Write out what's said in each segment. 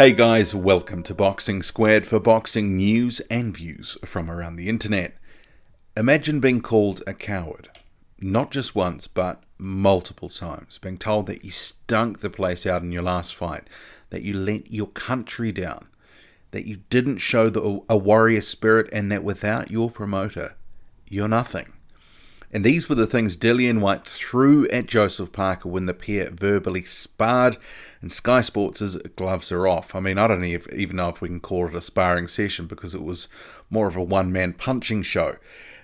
Hey guys, welcome to Boxing Squared for boxing news and views from around the internet. Imagine being called a coward. Not just once, but multiple times. Being told that you stunk the place out in your last fight, that you let your country down, that you didn't show a warrior spirit, and that without your promoter, you're nothing. And these were the things Dillian Whyte threw at Joseph Parker when the pair verbally sparred, and Sky Sports' gloves are off. I mean, I don't even know if we can call it a sparring session because it was more of a one-man punching show.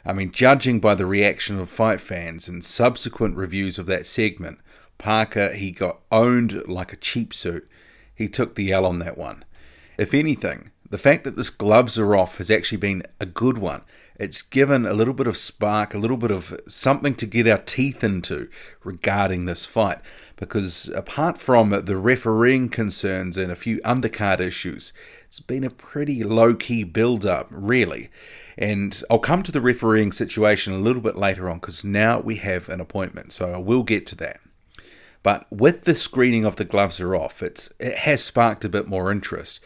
I mean, judging by the reaction of fight fans and subsequent reviews of that segment, Parker, he got owned like a cheap suit. He took the L on that one. If anything, the fact that this gloves are off has actually been a good one. It's given a little bit of spark, a little bit of something to get our teeth into regarding this fight. Because apart from the refereeing concerns and a few undercard issues, it's been a pretty low-key build-up, really. And I'll come to the refereeing situation a little bit later on because now we have an appointment, so I will get to that. But with the screening of the gloves are off, it has sparked a bit more interest.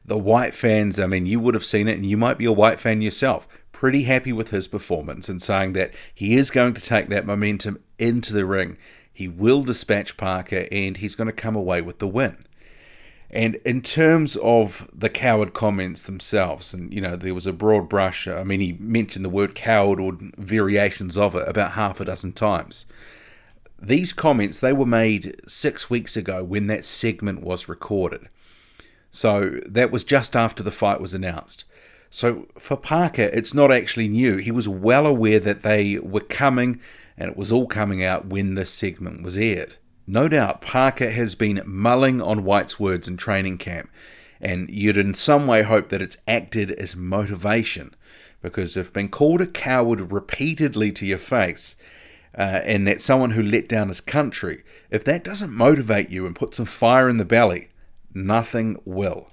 The Whyte fans, I mean, you would have seen it, and you might be a Whyte fan yourself, pretty happy with his performance and saying that he is going to take that momentum into the ring. He will dispatch Parker and he's going to come away with the win. And in terms of the coward comments themselves, and there was a broad brush, I mean, he mentioned the word coward or variations of it about half a dozen times. These comments, they were made 6 weeks ago when that segment was recorded. So that was just after the fight was announced. So for Parker, it's not actually new. He was well aware that they were coming, and it was all coming out when this segment was aired. No doubt Parker has been mulling on Whyte's words in training camp, and you'd in some way hope that it's acted as motivation, because if being called a coward repeatedly to your face, and that someone who let down his country, if that doesn't motivate you and put some fire in the belly, nothing will.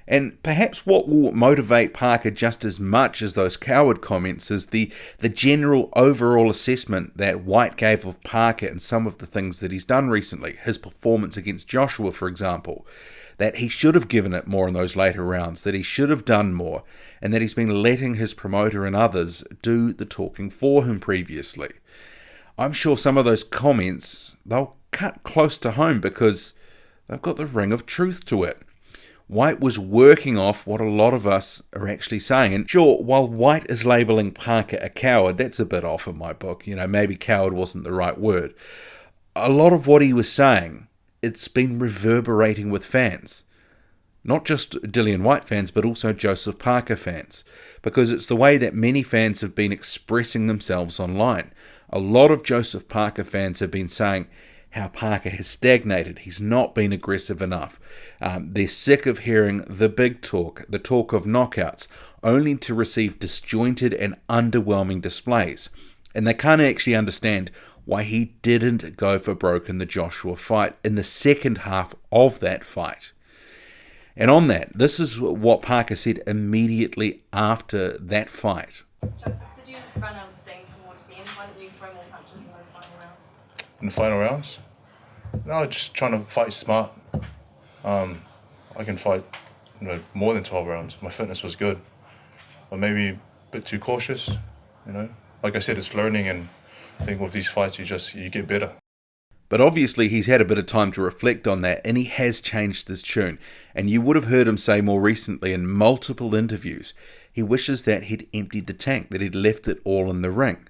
And perhaps what will motivate Parker just as much as those coward comments is the general overall assessment that Whyte gave of Parker and some of the things that he's done recently. His performance against Joshua, for example, that he should have given it more in those later rounds, that he should have done more, and that he's been letting his promoter and others do the talking for him previously. I'm sure some of those comments, they'll cut close to home because they've got the ring of truth to it. Whyte was working off what a lot of us are actually saying. And sure, while Whyte is labelling Parker a coward, that's a bit off in my book. Maybe coward wasn't the right word. A lot of what he was saying, it's been reverberating with fans. Not just Dillian Whyte fans, but also Joseph Parker fans. Because it's the way that many fans have been expressing themselves online. A lot of Joseph Parker fans have been saying how Parker has stagnated. He's not been aggressive enough. They're sick of hearing the big talk, the talk of knockouts, only to receive disjointed and underwhelming displays. And they can't actually understand why he didn't go for broke in the Joshua fight in the second half of that fight. And on that, this is what Parker said immediately after that fight. Joseph, did you run out of steam towards the end? Why didn't you throw more punches in those final rounds? In the final rounds? No, just trying to fight smart. I can fight more than 12 rounds. My fitness was good. But maybe a bit too cautious, Like I said, it's learning, and I think with these fights you get better. But obviously he's had a bit of time to reflect on that, and he has changed his tune. And you would have heard him say more recently in multiple interviews, he wishes that he'd emptied the tank, that he'd left it all in the ring.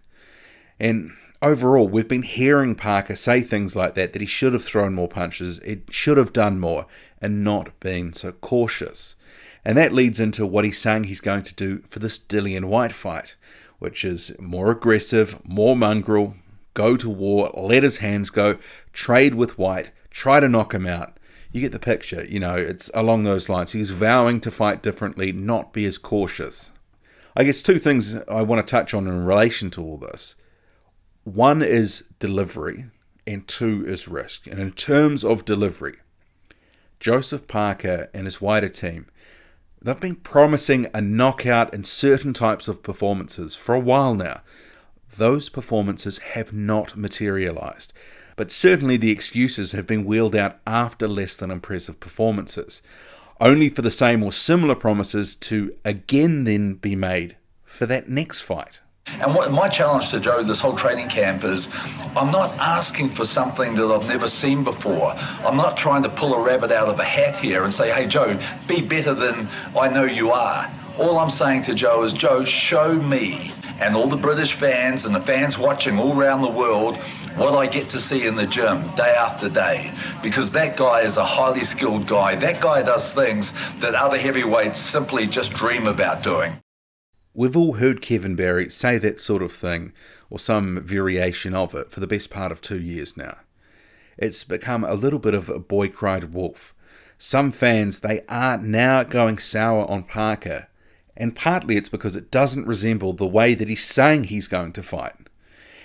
And overall, we've been hearing Parker say things like that he should have thrown more punches, it should have done more, and not been so cautious. And that leads into what he's saying he's going to do for this Dillian Whyte fight, which is more aggressive, more mongrel, go to war, let his hands go, trade with Whyte, try to knock him out. You get the picture, it's along those lines. He's vowing to fight differently, not be as cautious. I guess two things I want to touch on in relation to all this. One is delivery, and two is risk. And in terms of delivery, Joseph Parker and his wider team, they've been promising a knockout in certain types of performances for a while now. Those performances have not materialized, but certainly the excuses have been wheeled out after less than impressive performances. only for the same or similar promises to again then be made for that next fight. And what my challenge to Joe this whole training camp is, I'm not asking for something that I've never seen before. I'm not trying to pull a rabbit out of a hat here and say, hey Joe, be better than I know you are. All I'm saying to Joe is, Joe, show me and all the British fans and the fans watching all around the world what I get to see in the gym day after day. Because that guy is a highly skilled guy. That guy does things that other heavyweights simply just dream about doing. We've all heard Kevin Barry say that sort of thing, or some variation of it, for the best part of 2 years now. It's become a little bit of a boy cried wolf. Some fans, they are now going sour on Parker, and partly it's because it doesn't resemble the way that he's saying he's going to fight.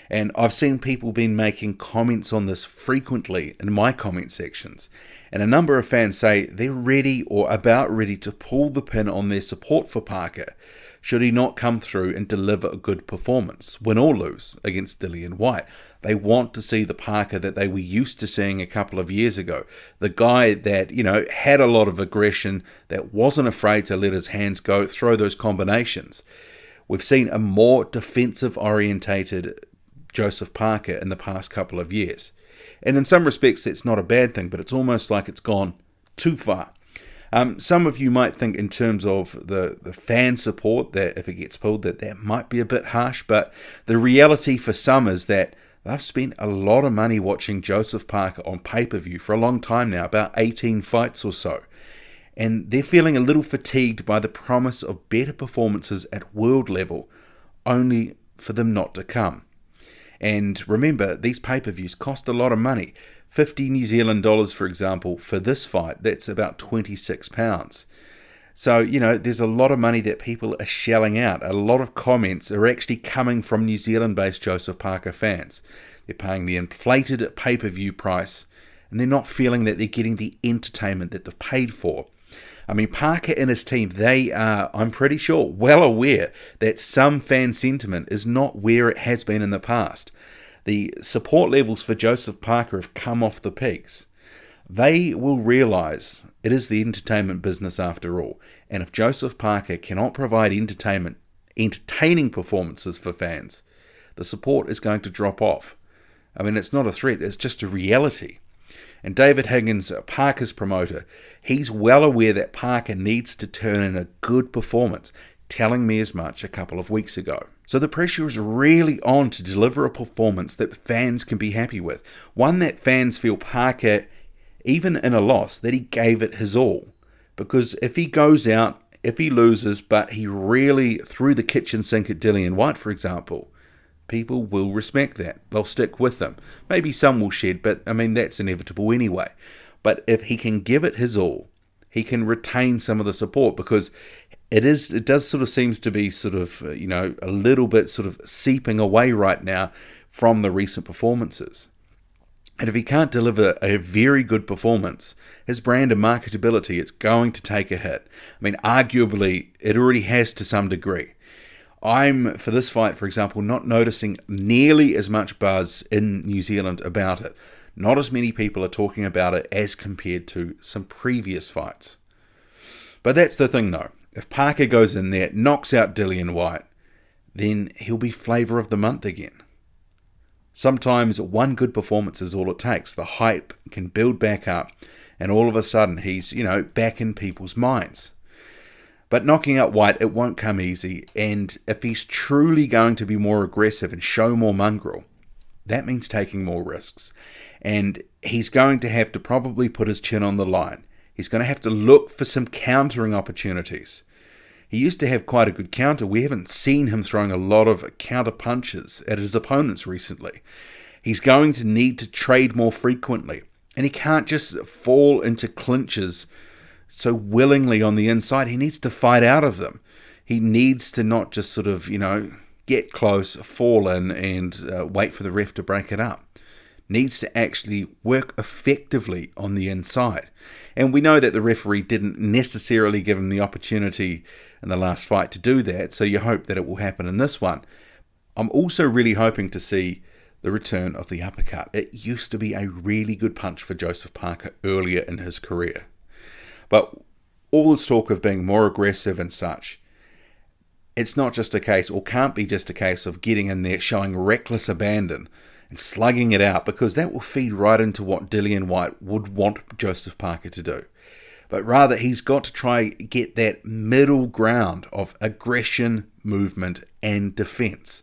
And I've seen people been making comments on this frequently in my comment sections, and a number of fans say they're ready or about ready to pull the pin on their support for Parker should he not come through and deliver a good performance, win or lose, against Dillian Whyte. They want to see the Parker that they were used to seeing a couple of years ago. The guy that, had a lot of aggression, that wasn't afraid to let his hands go, throw those combinations. We've seen a more defensive-orientated Joseph Parker in the past couple of years. And in some respects, it's not a bad thing, but it's almost like it's gone too far. Some of you might think in terms of the fan support that if it gets pulled that might be a bit harsh, but the reality for some is that they've spent a lot of money watching Joseph Parker on pay-per-view for a long time now, about 18 fights or so. And they're feeling a little fatigued by the promise of better performances at world level, only for them not to come. And remember, these pay-per-views cost a lot of money. 50 New Zealand dollars, for example, for this fight, that's about £26. So, there's a lot of money that people are shelling out. A lot of comments are actually coming from New Zealand-based Joseph Parker fans. They're paying the inflated pay-per-view price, and they're not feeling that they're getting the entertainment that they've paid for. I mean, Parker and his team, they are, I'm pretty sure, well aware that some fan sentiment is not where it has been in the past. The support levels for Joseph Parker have come off the peaks. They will realise it is the entertainment business after all, and if Joseph Parker cannot provide entertaining performances for fans, the support is going to drop off. I mean, it's not a threat, it's just a reality. And David Higgins, Parker's promoter, he's well aware that Parker needs to turn in a good performance, telling me as much a couple of weeks ago. So the pressure is really on to deliver a performance that fans can be happy with. One that fans feel Parker, even in a loss, that he gave it his all. Because if he goes out, if he loses, but he really threw the kitchen sink at Dillian Whyte, for example, people will respect that. They'll stick with him. Maybe some will shed, but I mean, that's inevitable anyway. But if he can give it his all, he can retain some of the support, because it does sort of seems to be sort of, a little bit sort of seeping away right now from the recent performances. And if he can't deliver a very good performance, his brand and marketability, it's going to take a hit. I mean, arguably, it already has to some degree. I'm, for this fight, for example, not noticing nearly as much buzz in New Zealand about it. Not as many people are talking about it as compared to some previous fights. But that's the thing, though. If Parker goes in there, knocks out Dillian Whyte, then he'll be flavour of the month again. Sometimes one good performance is all it takes. The hype can build back up, and all of a sudden he's, back in people's minds. But knocking out Whyte, it won't come easy, and if he's truly going to be more aggressive and show more mongrel, that means taking more risks. And he's going to have to probably put his chin on the line. He's going to have to look for some countering opportunities. He used to have quite a good counter. We haven't seen him throwing a lot of counter punches at his opponents recently. He's going to need to trade more frequently. And he can't just fall into clinches so willingly on the inside. He needs to fight out of them. He needs to not just sort of, get close, fall in, and wait for the ref to break it up. Needs to actually work effectively on the inside. And we know that the referee didn't necessarily give him the opportunity in the last fight to do that, so you hope that it will happen in this one. I'm also really hoping to see the return of the uppercut. It used to be a really good punch for Joseph Parker earlier in his career. But all this talk of being more aggressive and such, it's not just a case, or can't be just a case, of getting in there, showing reckless abandon and slugging it out, because that will feed right into what Dillian Whyte would want Joseph Parker to do. But rather, he's got to try get that middle ground of aggression, movement, and defense.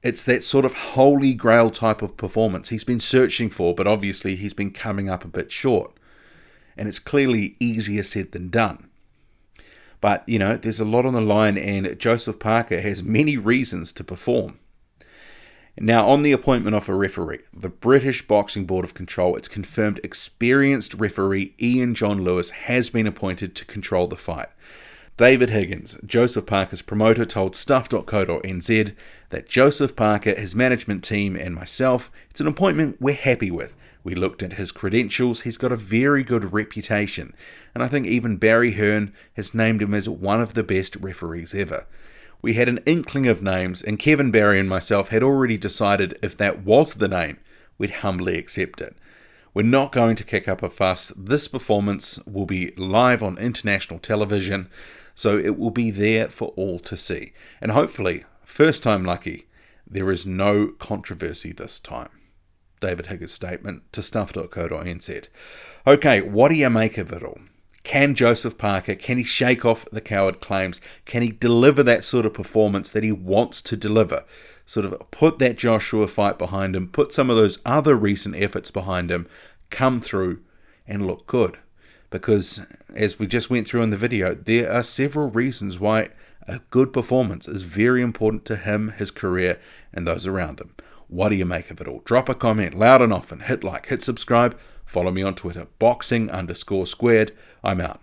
It's that sort of holy grail type of performance he's been searching for, but obviously he's been coming up a bit short. And it's clearly easier said than done. But, there's a lot on the line, and Joseph Parker has many reasons to perform. Now, on the appointment of a referee, the British Boxing Board of Control, it's confirmed experienced referee Ian John Lewis has been appointed to control the fight. David Higgins, Joseph Parker's promoter, told stuff.co.nz that Joseph Parker, his management team, and myself, it's an appointment we're happy with. We looked at his credentials, he's got a very good reputation, and I think even Barry Hearn has named him as one of the best referees ever. We had an inkling of names, and Kevin, Barry, and myself had already decided if that was the name, we'd humbly accept it. We're not going to kick up a fuss. This performance will be live on international television, so it will be there for all to see. And hopefully, first time lucky, there is no controversy this time. David Higgins' statement to stuff.co.nz. Okay, what do you make of it all? Can Joseph Parker, can he shake off the coward claims? Can he deliver that sort of performance that he wants to deliver? Sort of put that Joshua fight behind him, put some of those other recent efforts behind him, come through and look good. Because, as we just went through in the video, there are several reasons why a good performance is very important to him, his career, and those around him. What do you make of it all? Drop a comment loud and often, hit like, hit subscribe, follow me on Twitter, boxing_squared. I'm out.